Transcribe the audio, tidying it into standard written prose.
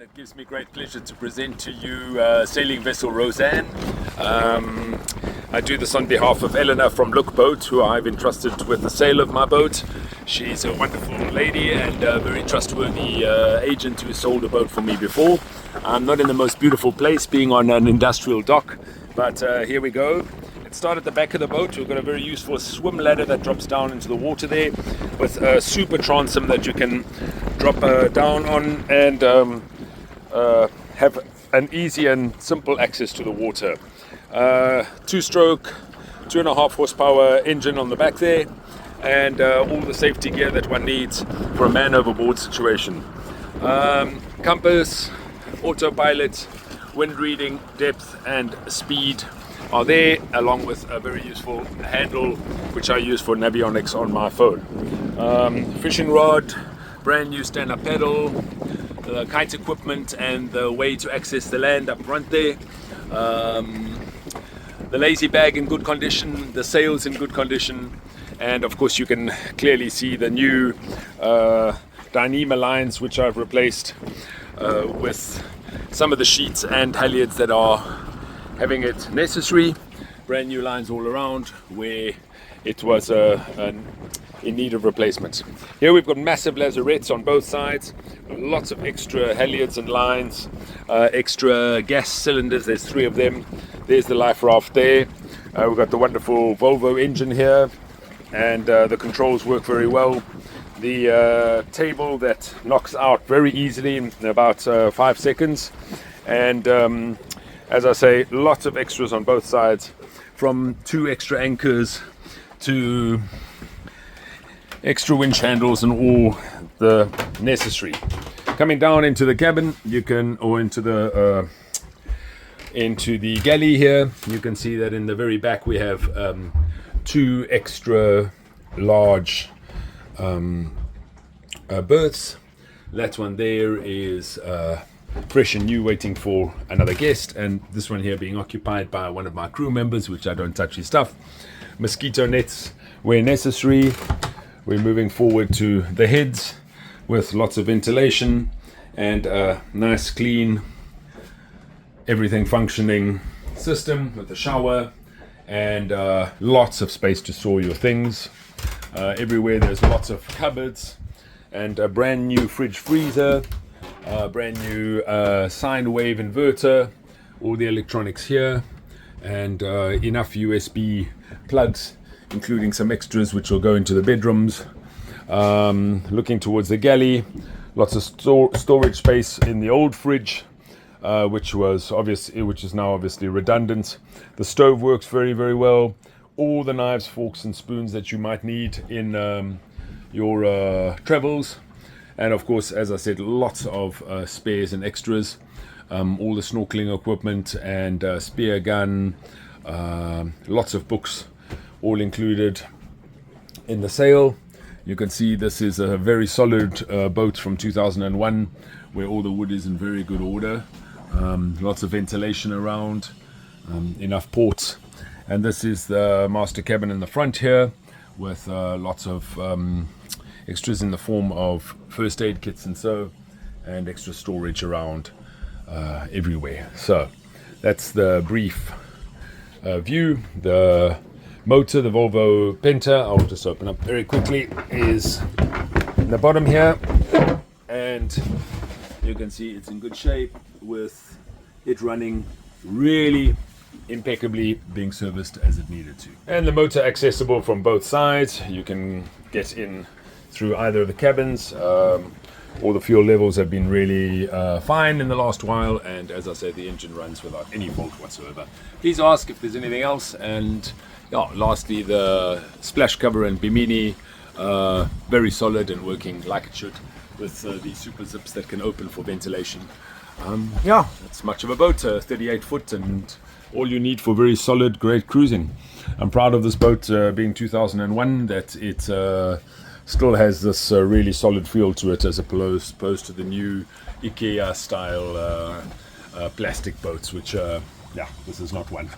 and it gives me great pleasure to present to you sailing vessel Roseanne. I do this on behalf of Eleanor from Lookboat, who I've entrusted with the sale of my boat. She's a wonderful lady and a very trustworthy agent who sold a boat for me before. I'm not in the most beautiful place, being on an industrial dock, but here we go. Let's start at the back of the boat. We've got a very useful swim ladder that drops down into the water there, with a super transom that you can drop down on and have an easy and simple access to the water. Two-stroke, 2.5 horsepower engine on the back there, and all the safety gear that one needs for a man overboard situation. Compass, autopilot, wind reading, depth and speed are there, along with a very useful handle which I use for navionics on my phone. Fishing rod, brand new stand-up paddle, the kite equipment and the way to access the land up front there. The lazy bag in good condition, the sails in good condition, and of course you can clearly see the new Dyneema lines which I've replaced with some of the sheets and halyards that are having it necessary. Brand new lines all around where it was in need of replacement. Here we've got massive lazarettes on both sides, lots of extra halyards and lines, extra gas cylinders. There's 3 of them. There's the life raft there. We've got the wonderful Volvo engine here, and the controls work very well. The table that knocks out very easily in about 5 seconds, and as I say, lots of extras on both sides, from 2 extra anchors to extra winch handles and all the necessary. Coming down into the cabin, you can, or into the galley here, you can see that in the very back we have 2 extra large berths. That one there is fresh and new, waiting for another guest, and this one here being occupied by one of my crew members, which I don't touch his stuff. Mosquito nets where necessary. We're moving forward to the heads with lots of ventilation and a nice clean, everything functioning system with a shower and lots of space to store your things. Everywhere there's lots of cupboards and a brand new fridge freezer, brand new sine wave inverter, all the electronics here, and enough USB plugs, including some extras which will go into the bedrooms. Looking towards the galley, lots of storage space in the old fridge, which is now obviously redundant. The stove works very, very well. All the knives, forks and spoons that you might need in your travels. And of course, as I said, lots of spares and extras. All the snorkeling equipment and spear gun, lots of books, all included in the sale. You can see this is a very solid boat from 2001, where all the wood is in very good order. Lots of ventilation around, enough ports. And this is the master cabin in the front here, with lots of extras in the form of first aid kits and so, and extra storage around everywhere. So that's the brief view. The motor, the Volvo Penta, I'll just open up very quickly, is in the bottom here, and you can see it's in good shape, with it running really impeccably, being serviced as it needed to. And the motor accessible from both sides. You can get in through either of the cabins. All the fuel levels have been really fine in the last while, and as I said, the engine runs without any fault whatsoever. Please ask if there's anything else. And lastly, the splash cover and bimini, very solid and working like it should, with these super zips that can open for ventilation. It's much of a boat, 38 foot, and all you need for very solid, great cruising. I'm proud of this boat, being 2001, that it still has this really solid feel to it, as opposed to the new IKEA style plastic boats, which this is not one.